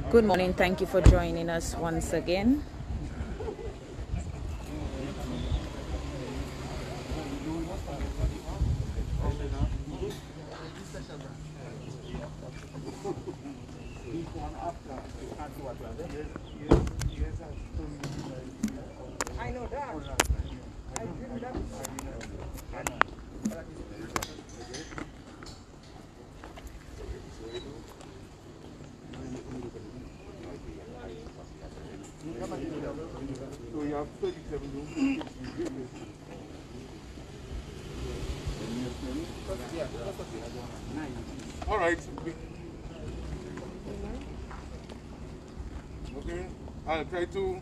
Good morning. Thank you for joining us once again. I know that. I dream that. So you have 37 rooms. All right. Okay. I'll try to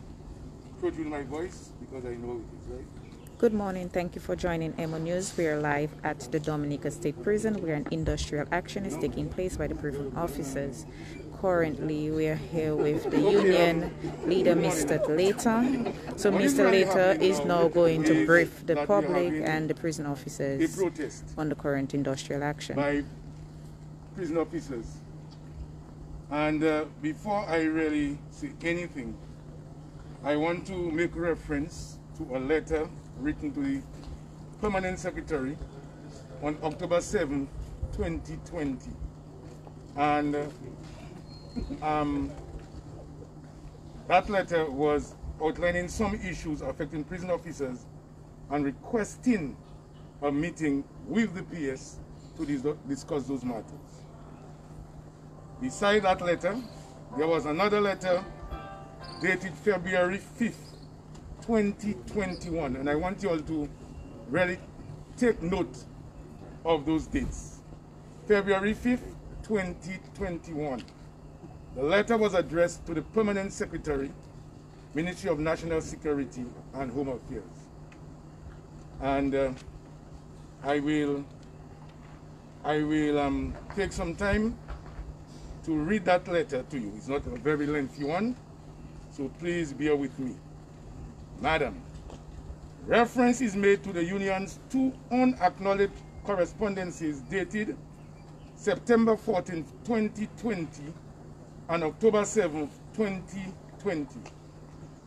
produce my voice because I know it is right. Good morning. Thank you for joining EmoNews. We are live at the Dominica State Prison where an industrial action is taking place by the prison officers. Currently, we are here with the union leader, Mr. Later. So Mr. Later is now going to brief the public and the prison officers on the current industrial action. By prison officers. And before I really say anything, I want to make reference to a letter written to the Permanent Secretary on October 7, 2020. And that letter was outlining some issues affecting prison officers and requesting a meeting with the PS to discuss those matters. Beside that letter, there was another letter dated February 5th, 2021, and I want you all to really take note of those dates. February 5th, 2021. The letter was addressed to the Permanent Secretary, Ministry of National Security and Home Affairs. And I will take some time to read that letter to you. It's not a very lengthy one, so please bear with me. Madam, reference is made to the union's two unacknowledged correspondences dated September 14, 2020 and October 7, 2020,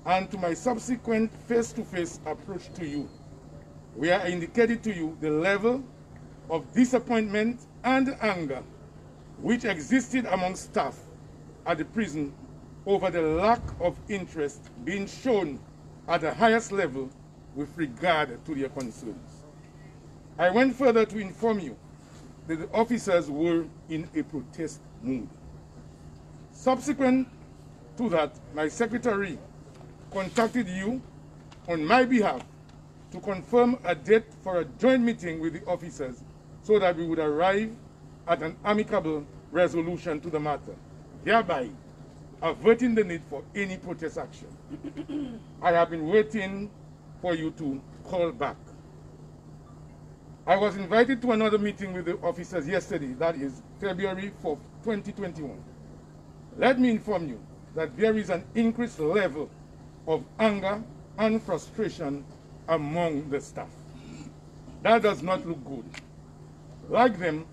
and to my subsequent face-to-face approach to you, where I indicated to you the level of disappointment and anger which existed among staff at the prison over the lack of interest being shown at the highest level with regard to their concerns. I went further to inform you that the officers were in a protest mood. Subsequent to that, my secretary contacted you on my behalf to confirm a date for a joint meeting with the officers so that we would arrive at an amicable resolution to the matter, thereby averting the need for any protest action. I have been waiting for you to call back. I was invited to another meeting with the officers yesterday, that is February 4th, 2021. Let me inform you that there is an increased level of anger and frustration among the staff. That does not look good. Like them,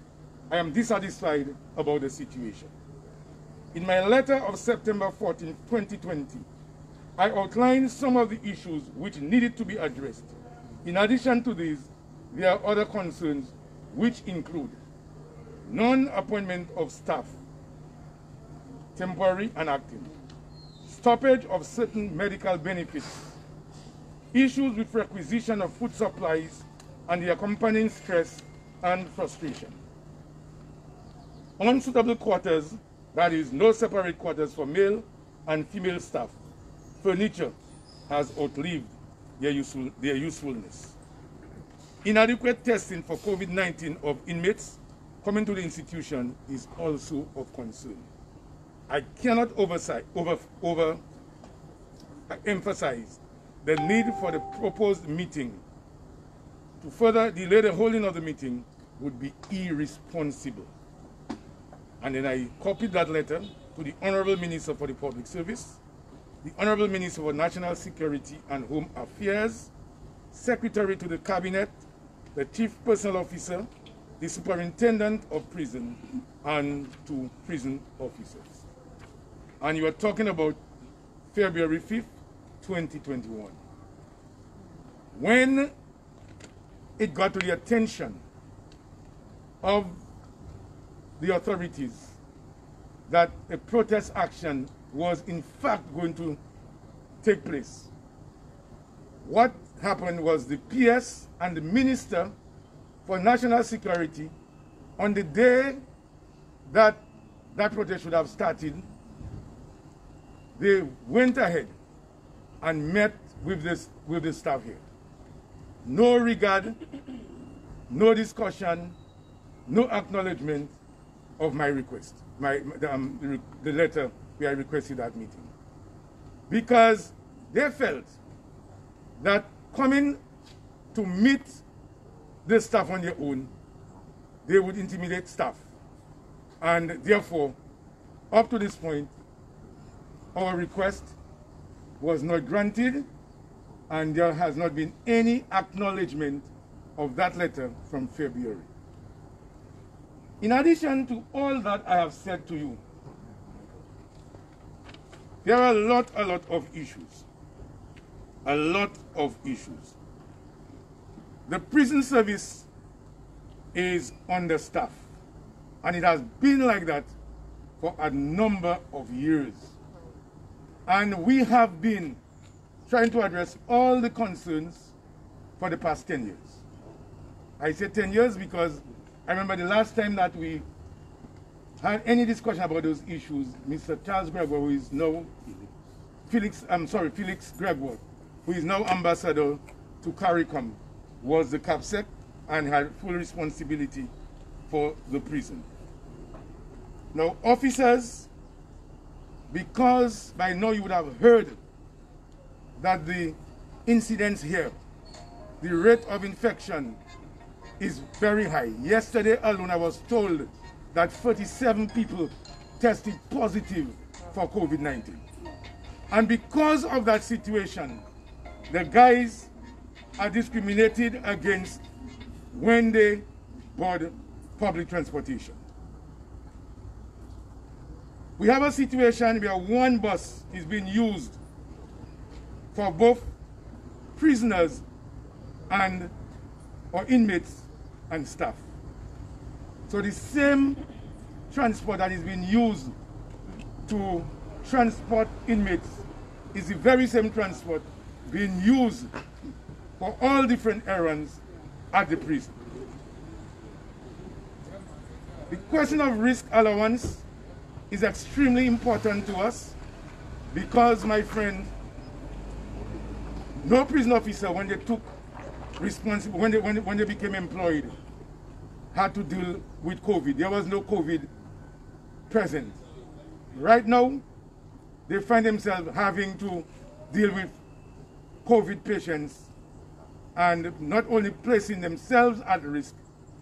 I am dissatisfied about the situation. In my letter of September 14, 2020, I outlined some of the issues which needed to be addressed. In addition to these, there are other concerns which include non-appointment of staff, temporary and active, stoppage of certain medical benefits, issues with requisition of food supplies and the accompanying stress and frustration, unsuitable quarters, that is, no separate quarters for male and female staff. Furniture has outlived their usefulness. Inadequate testing for COVID-19 of inmates coming to the institution is also of concern. I cannot emphasize the need for the proposed meeting. To further delay the holding of the meeting would be irresponsible. And then I copied that letter to the Honorable Minister for the Public Service, the Honorable Minister for National Security and Home Affairs, Secretary to the Cabinet, the Chief Personnel Officer, the Superintendent of Prison, and to prison officers. And you are talking about February 5th, 2021. When it got to the attention of the authorities that a protest action was in fact going to take place, what happened was the PS and the Minister for National Security, on the day that that protest should have started, they went ahead and met with the staff here. No regard, no discussion, no acknowledgement of my request, the letter where I requested that meeting. Because they felt that coming to meet the staff on their own, they would intimidate staff. And therefore, up to this point, our request was not granted, and there has not been any acknowledgement of that letter from February. In addition to all that I have said to you, there are a lot of issues. A lot of issues. The prison service is understaffed, and it has been like that for a number of years. And we have been trying to address all the concerns for the past 10 years. I say 10 years because I remember the last time that we had any discussion about those issues, Mr. Charles Gregoire, who is now Felix Gregoire, who is now ambassador to CARICOM, was the CAPSEC and had full responsibility for the prison. Now, officers, because by now you would have heard that the incidence here, the rate of infection is very high. Yesterday alone I was told that 37 people tested positive for COVID-19. And because of that situation, the guys are discriminated against when they board public transportation. We have a situation where one bus is being used for both prisoners and or inmates and staff. So the same transport that is being used to transport inmates is the very same transport being used for all different errands at the prison. The question of risk allowance is extremely important to us because, my friend, no prison officer, when they took responsibility, when they became employed, had to deal with COVID. There was no COVID present. Right now, they find themselves having to deal with COVID patients and not only placing themselves at risk,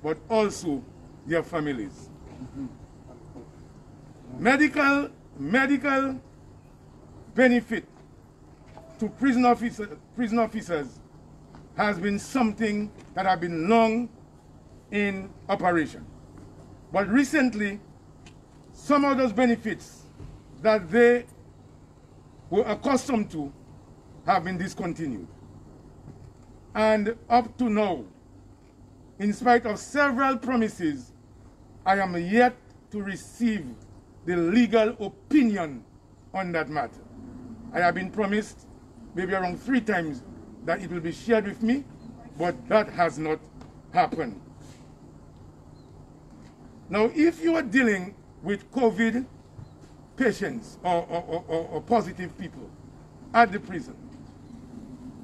but also their families. Medical benefit to prison officers has been something that has been long in operation. But recently, some of those benefits that they were accustomed to have been discontinued. And up to now, in spite of several promises, I am yet to receive the legal opinion on that matter. I have been promised maybe around 3 times that it will be shared with me, but that has not happened. Now, if you are dealing with COVID patients or positive people at the prison,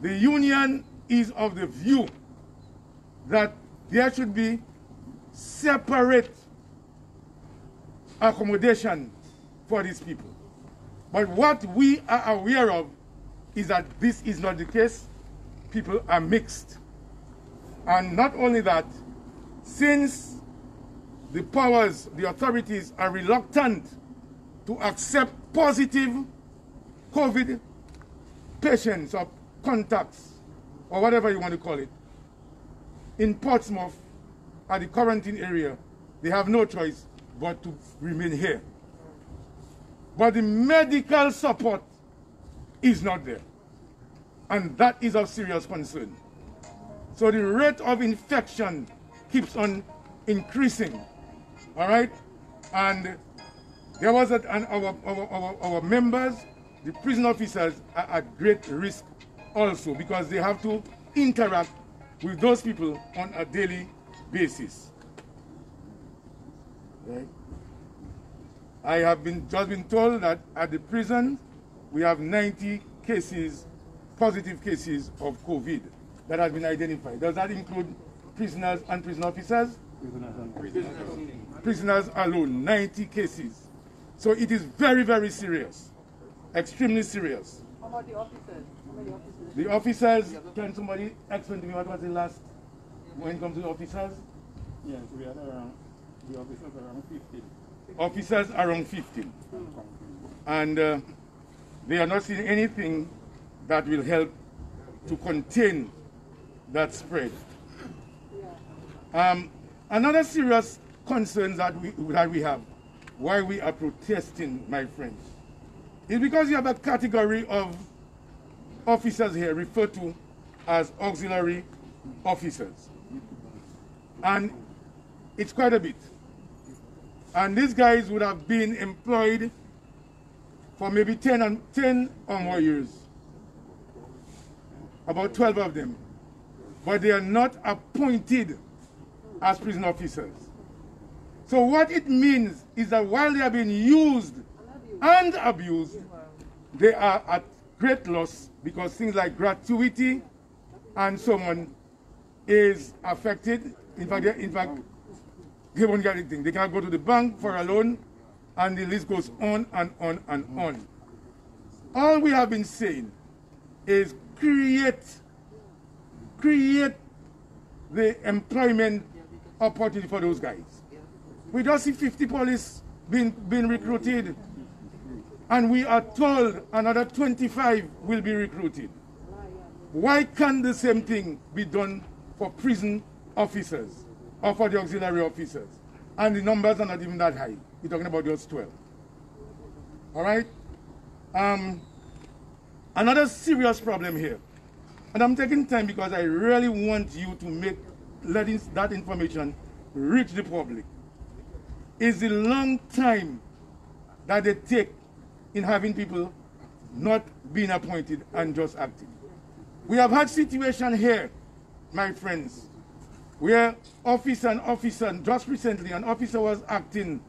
the union is of the view that there should be separate accommodation for these people. But what we are aware of is that this is not the case. People are mixed. And not only that, since the powers, the authorities are reluctant to accept positive COVID patients or contacts, or whatever you want to call it, in Portsmouth, at the quarantine area, they have no choice but to remain here. but the medical support is not there. And that is of serious concern. So the rate of infection keeps on increasing, all right? And there was our members, the prison officers, are at great risk also because they have to interact with those people on a daily basis. Right? I have just been told that at the prison we have 90 cases, positive cases of COVID that has been identified. Does that include prisoners and prison officers? Prisoners alone, 90 cases. So it is very, very serious, extremely serious. How about the officers? How many officers? The officers, can somebody explain to me what was the last when it comes to the officers? Yes, we had around, the officers around 15. Officers around 15. And they are not seeing anything that will help to contain that spread. Another serious concern that we have, why we are protesting, my friends, is because you have a category of officers here referred to as auxiliary officers. And it's quite a bit. And these guys would have been employed for maybe 10 or more years. About 12 of them. But they are not appointed as prison officers. So what it means is that while they are being used and abused, they are at great loss because things like gratuity and so on is affected. In fact, they won't get anything. They can't go to the bank for a loan, and the list goes on and on and on. All we have been saying is create the employment opportunity for those guys. We just see 50 police being recruited, and we are told another 25 will be recruited. Why can't the same thing be done for prison officers or for the auxiliary officers? And the numbers are not even that high. We're talking about just 12. All right? Another serious problem here, and I'm taking time because I really want you to letting that information reach the public, is the long time that they take in having people not being appointed and just acting. We have had situations here, my friends, where officer, just recently, an officer was acting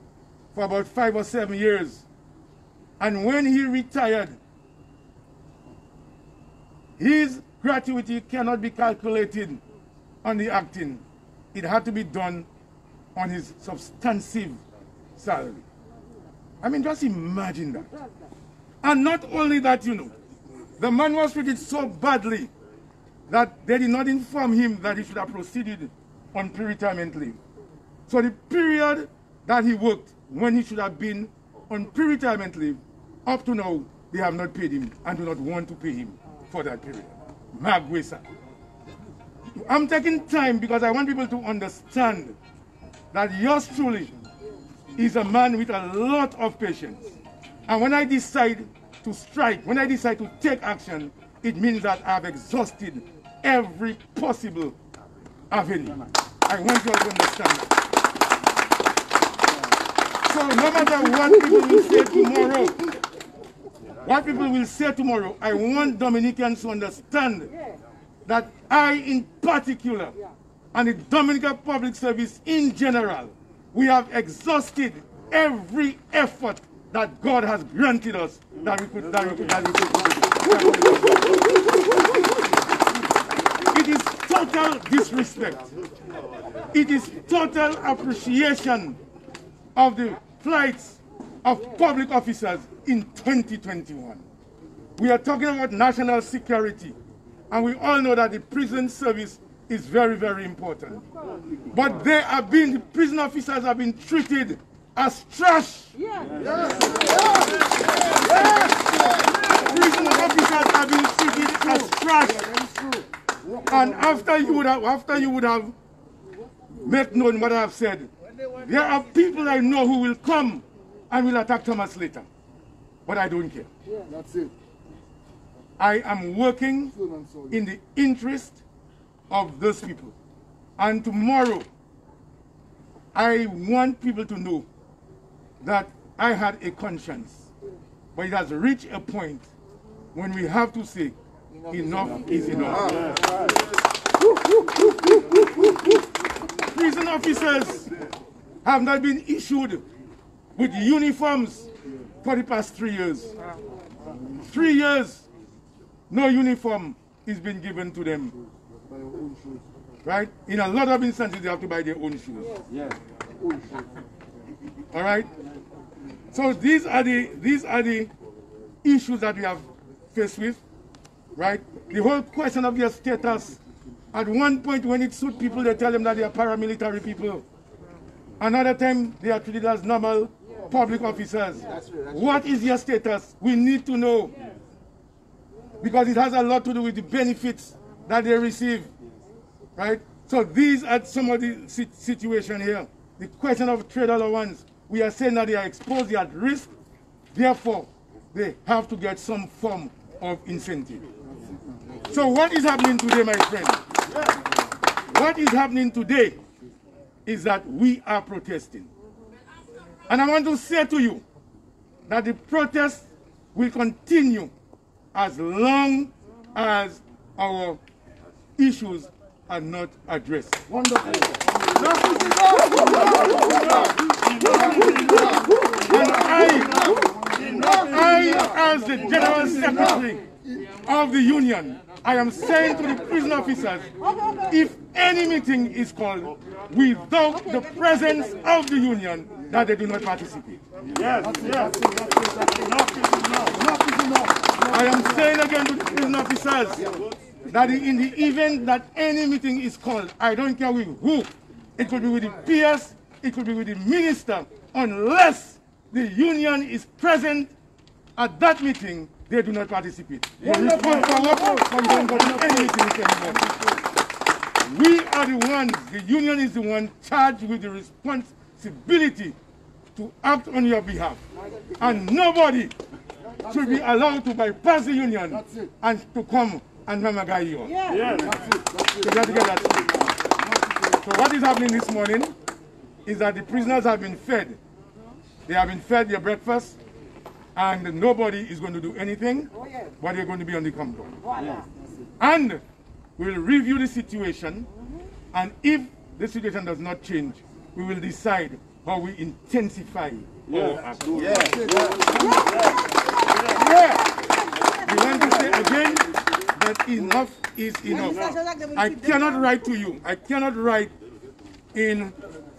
for about 5 or 7 years. And when he retired, his gratuity cannot be calculated on the acting. It had to be done on his substantive salary. I mean, just imagine that. And not only that, the man was treated so badly that they did not inform him that he should have proceeded on pre-retirement leave. So the period that he worked when he should have been on pre-retirement leave, up to now, they have not paid him and do not want to pay him for that period. Magwesa. I'm taking time because I want people to understand that yours truly is a man with a lot of patience. And when I decide to strike, when I decide to take action, it means that I've exhausted every possible avenue. I want you all to understand that. So no matter what people will say tomorrow, I want Dominicans to understand that I in particular, and the Dominica Public Service in general, we have exhausted every effort that God has granted us that we could. It is total disrespect. It is total appreciation of the plights of public officers in 2021. We are talking about national security, and we all know that the prison service is very, very important. But the prison officers have been treated as trash. Prison officers have been treated as trash. And after you would have made known what I have said, there are people I know who will come and will attack Thomas later. but I don't care. That's it. I am working in the interest of those people. And tomorrow, I want people to know that I had a conscience. But it has reached a point when we have to say, enough is enough. Prison officers have not been issued with uniforms for the past 3 years. 3 years, no uniform is being given to them. Right? In a lot of instances, they have to buy their own shoes. All right? So these are the issues that we have faced with. Right? The whole question of their status. At one point, when it suits people, they tell them that they are paramilitary people. Another time, they are treated as normal public officers. What is their status? We need to know. Because it has a lot to do with the benefits that they receive. Right? So these are some of the situations here. The question of trade allowance. We are saying that they are exposed, they are at risk. Therefore, they have to get some form of incentive. So what is happening today, my friend? What is happening today is that we are protesting. And I want to say to you that the protest will continue as long as our issues are not addressed. Wonderful. And I, as the General Secretary of the Union, I am saying to the prison officers, if any meeting is called without the presence of the Union, that they do not participate. Yes. I am saying again to the prison officers that in the event that any meeting is called, I don't care with who, it could be with the PS, it could be with the minister, unless the Union is present at that meeting, they do not participate. They respond forward, but we don't go to any meetings anymore. We are the ones, the Union is the one charged with the responsibility to act on your behalf. And nobody should be allowed to bypass the Union and to come and mamagai you. So what is happening this morning is that the prisoners have been fed. They have been fed their breakfast, and nobody is going to do anything, but they're going to be on the compound. And we'll review the situation, and if the situation does not change, we will decide how we intensify our action. We want to say again that enough is enough. I cannot write to you. I cannot write in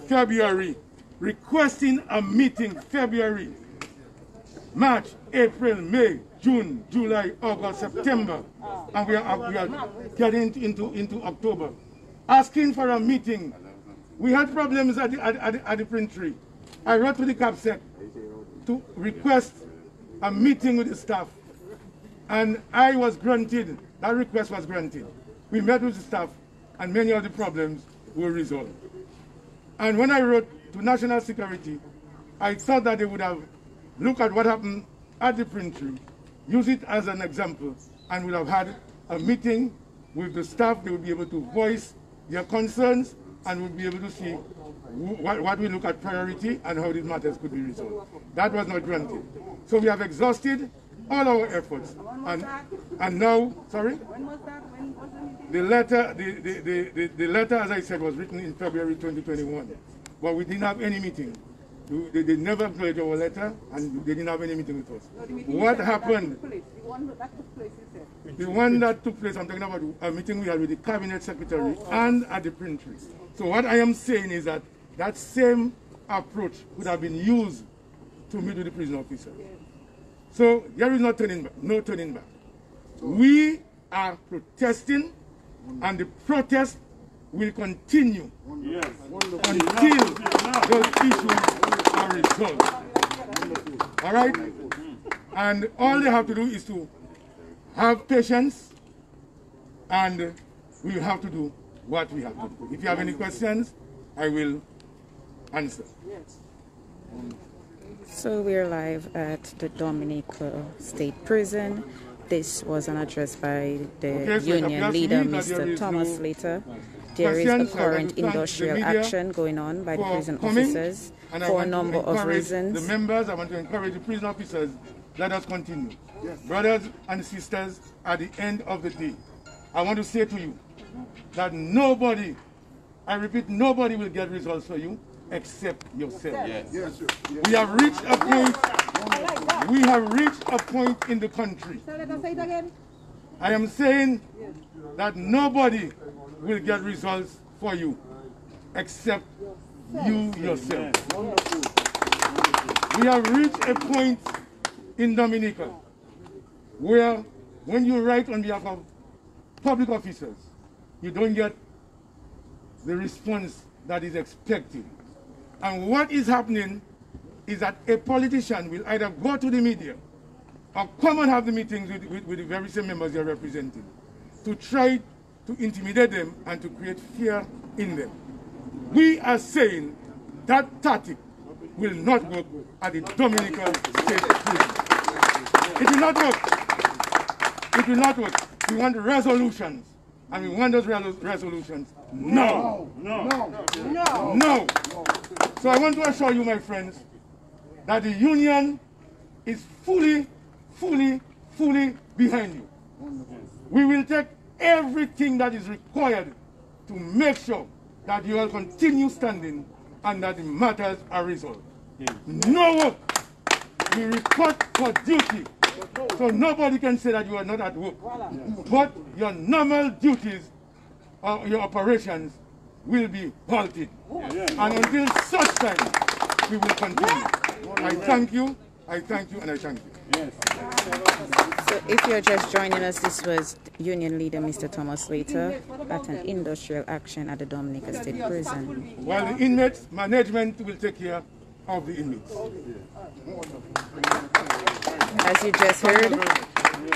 February requesting a meeting February, March, April, May, June, July, August, September, and we are getting into October, asking for a meeting. We had problems at the printry. I wrote to the CAPSEC to request a meeting with the staff, and I was granted, that request was granted. We met with the staff, and many of the problems were resolved. And when I wrote to National Security, I thought that they would have looked at what happened at the printry, use it as an example, and would have had a meeting with the staff. They would be able to voice their concerns and would be able to see what we look at priority and how these matters could be resolved. That was not granted. So we have exhausted all our efforts. And now, sorry? When was that? When was the meeting? The letter, as I said, was written in February 2021. But we didn't have any meeting. They never pledged our letter, and they didn't have any meeting with us. What happened? The one that took place, you said. The one that took place, I'm talking about a meeting we had with the cabinet secretary and at the printry. So what I am saying is that that same approach would have been used to meet with the prison officer. So there is no turning back. We are protesting, and the protest will continue until those issues are resolved. All right? And all they have to do is to have patience, and we will have to do what we have to do. If you have any questions, I will answer. Yes. So we're live at the Dominica State Prison. This was an address by the union leader, Mr. Thomas Slater. There is a current industrial action going on by the prison officers for a number of reasons. The members, I want to encourage the prison officers, let us continue. Yes. Brothers and sisters, at the end of the day, I want to say to you that nobody, I repeat, nobody will get results for you except yourself. Yes. Yes, sir. Yes. We have reached a point. We have reached a point in the country. I am saying that nobody will get results for you except you yourself. We have reached a point in Dominica where when you write on behalf of public officers, you don't get the response that is expected. And what is happening is that a politician will either go to the media or come and have the meetings with the very same members they're representing to try to intimidate them and to create fear in them. We are saying that tactic will not work at the Dominica State Prison. It will not work. It will not work. We want resolutions, and we want those resolutions now. No. No. No. No. So I want to assure you, my friends, that the union is fully behind you. We will take everything that is required to make sure that you will continue standing and that the matters are resolved. No work. We report for duty. So nobody can say that you are not at work. But your normal duties or your operations will be halted. And until such time, we will continue. I thank you, and I thank you. Yes. So if you're just joining us, this was Union Leader Mr. Thomas Slater at an industrial action at the Dominica State Prison. While the inmates, management will take care of the inmates. As you just heard,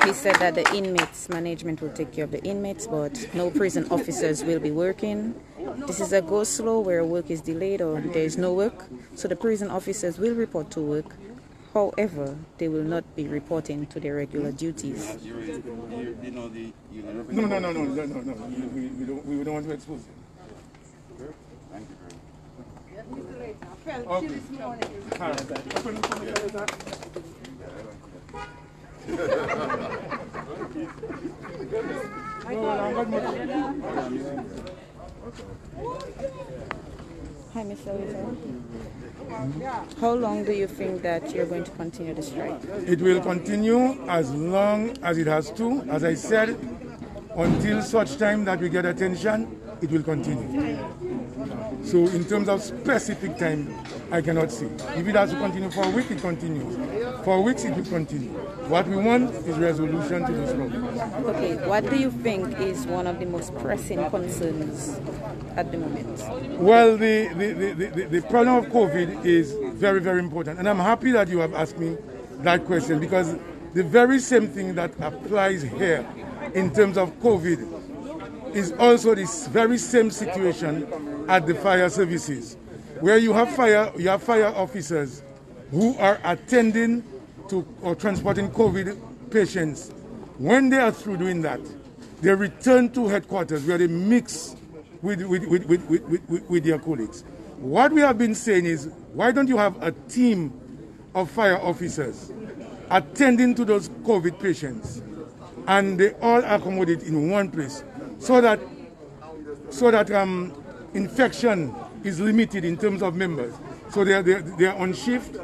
he said that the inmates, management will take care of the inmates, but no prison officers will be working. This is a go slow where work is delayed or there is no work, so the prison officers will report to work. However, they will not be reporting to their regular duties. No. We don't want to expose you. Thank you very much. Hi, Mr. Lisa. How long do you think that you're going to continue the strike? It will continue as long as it has to. As I said, until such time that we get attention, it will continue. So in terms of specific time, I cannot say. If it has to continue for a week, it continues. For weeks, it will continue. What we want is resolution to this problem. Okay, what do you think is one of the most pressing concerns at the moment? Well, the problem of COVID is very, very important. And I'm happy that you have asked me that question, because the very same thing that applies here in terms of COVID is also this very same situation at the fire services, where you have fire officers who are attending to or transporting COVID patients. When they are through doing that, they return to headquarters where they mix with their colleagues. What we have been saying is, why don't you have a team of fire officers attending to those COVID patients, and they all accommodate in one place, so that infection is limited in terms of members. So they are on shift,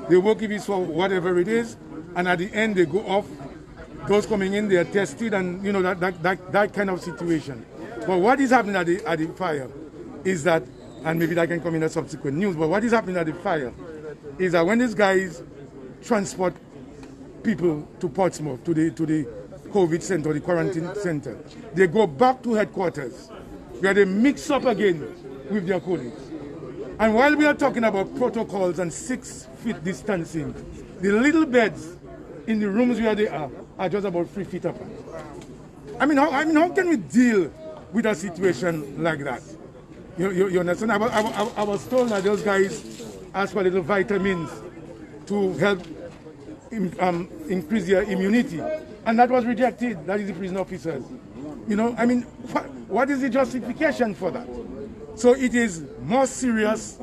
they work if it's for whatever it is, and at the end they go off. Those coming in, they are tested, and you know that kind of situation. But what is happening at the fire is that, and maybe that can come in a subsequent news, but what is happening at the fire is that when these guys transport people to Portsmouth, to the COVID center, the quarantine center, they go back to headquarters where they mix up again with their colleagues. And while we are talking about protocols and 6 feet distancing, the little beds in the rooms where they are just about 3 feet apart. I mean, how can we deal with a situation like that? You understand? I was told that those guys asked for little vitamins to help increase their immunity. And that was rejected. That is the prison officers. You know, I mean, what is the justification for that? So it is more serious.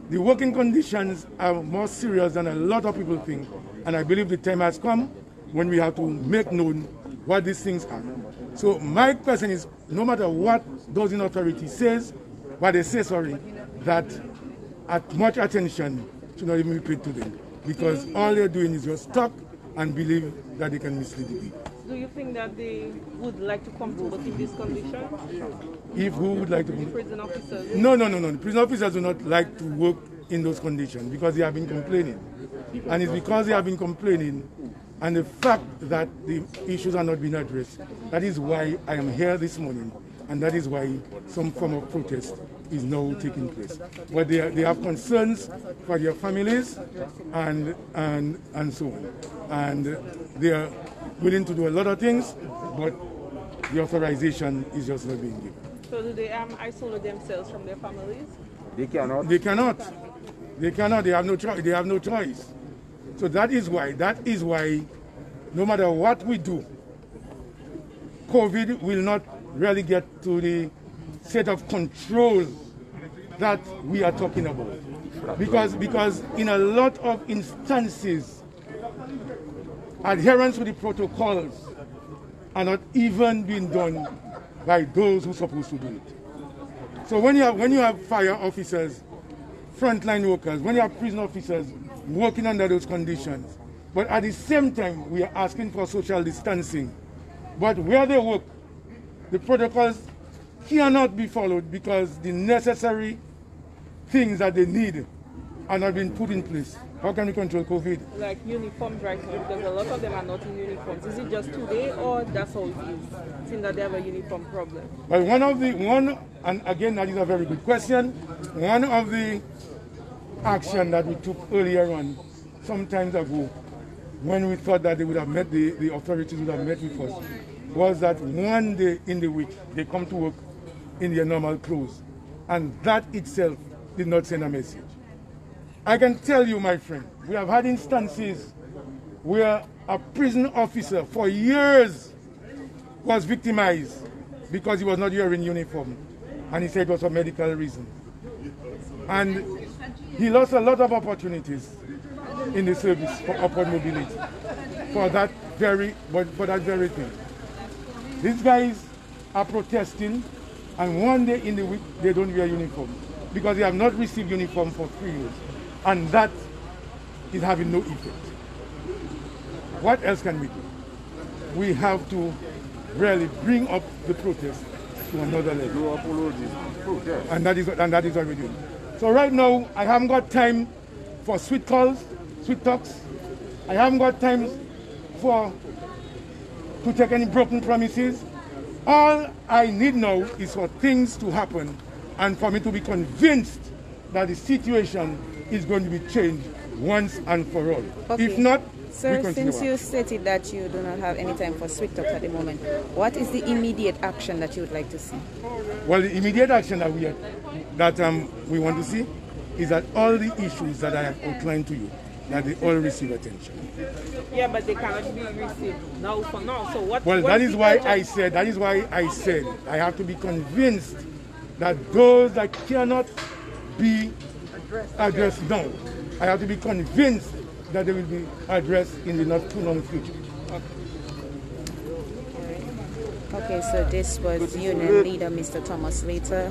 The working conditions are more serious than a lot of people think. And I believe the time has come when we have to make known what these things are. So my question is, no matter what those in authority says, what they say, sorry, that much attention should not even be paid to them. Because all they're doing is just talk and believe that they can mislead the people. Do you think that they would like to come to work in this condition? If who would like to? Prison officers. No. The prison officers do not like to work in those conditions because they have been complaining. And it's because they have been complaining and the fact that the issues are not being addressed. That is why I am here this morning, and that is why some form of protest is now taking place. But they have concerns for their families and so on. And they are willing to do a lot of things, but the authorization is just not being given. So do they isolate themselves from their families? They cannot. They cannot. They cannot. They have no choice. They have no choice. So that is why no matter what we do, COVID will not really get to the set of control that we are talking about. Because in a lot of instances, adherence to the protocols are not even being done by those who are supposed to do it. So when you have fire officers, frontline workers, when you have prison officers working under those conditions, but at the same time we are asking for social distancing, but where they work, the protocols cannot be followed because the necessary things that they need are not being put in place. How can we control COVID? Like uniforms right now, because a lot of them are not in uniforms. Is it just today or that's how it is? Seeing that they have a uniform problem. Well, and again that is a very good question. One of the action that we took earlier on, some time ago, when we thought that they would have met, the authorities would have met with us, was that one day in the week they come to work in their normal clothes. And that itself did not send a message. I can tell you, my friend, we have had instances where a prison officer for years was victimized because he was not wearing uniform. And he said it was for medical reasons. And he lost a lot of opportunities in the service for upward mobility for that very thing. These guys are protesting, and one day in the week they don't wear uniform because they have not received uniform for 3 years, and that is having no effect. What else can we do? We have to really bring up the protest to another level, and that is what we're doing. So right now, I haven't got time for sweet calls, sweet talks. I haven't got time to take any broken promises. All I need now is for things to happen and for me to be convinced that the situation is going to be changed once and for all. Okay. If not, sir, since you stated that you do not have any time for sweet talks at the moment, what is the immediate action that you would like to see? Well, the immediate action that we want to see is that all the issues that I have outlined to you, that they all receive attention. Yeah, but they cannot be received now for now. So what? Well, that is why I said I have to be convinced that those that cannot be addressed now, I have to be convinced that they will be addressed in the not too long future. Okay, so this was Union Leader Mr. Thomas Later.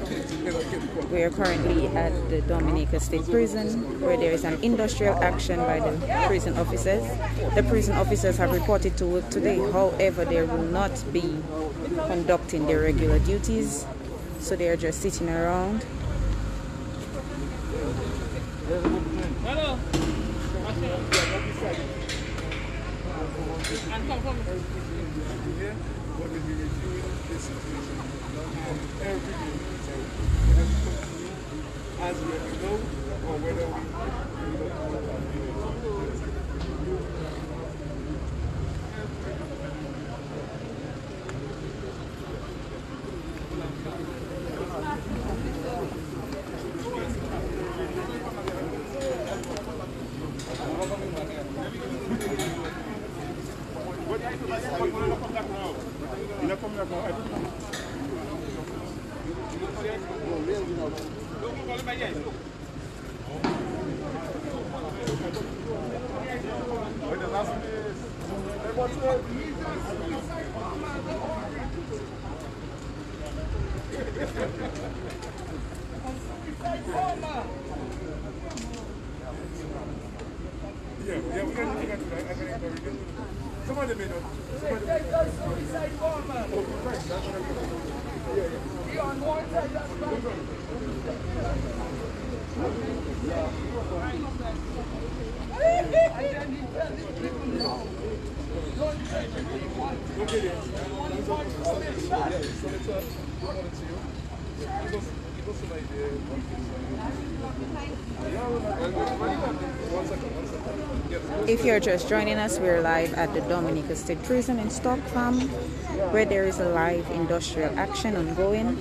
We are currently at the Dominica State Prison, where there is an industrial action by the prison officers. The prison officers have reported to work today, however, they will not be conducting their regular duties, so they are just sitting around. Hello. And come from What will be reviewing this situation every day. As we know, or whether we Yeah, we can do that. Somebody made up. If you're just joining us, we're live at the Dominica State Prison in Stockholm, where there is a live industrial action ongoing.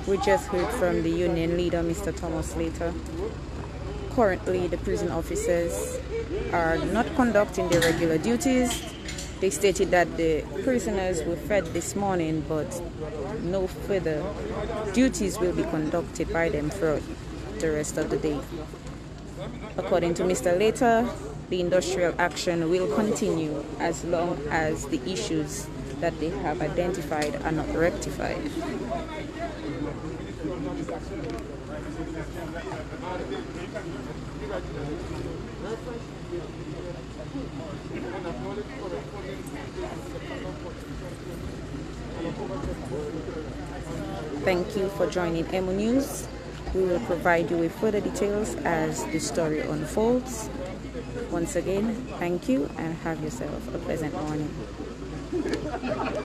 We just heard from the union leader, Mr. Thomas Slater. Currently, the prison officers are not conducting their regular duties. They stated that the prisoners were fed this morning, but no further duties will be conducted by them throughout the rest of the day. According to Mr. Later, the industrial action will continue as long as the issues that they have identified are not rectified. Thank you for joining EmoNews. We will provide you with further details as the story unfolds. Once again, thank you and have yourself a pleasant morning.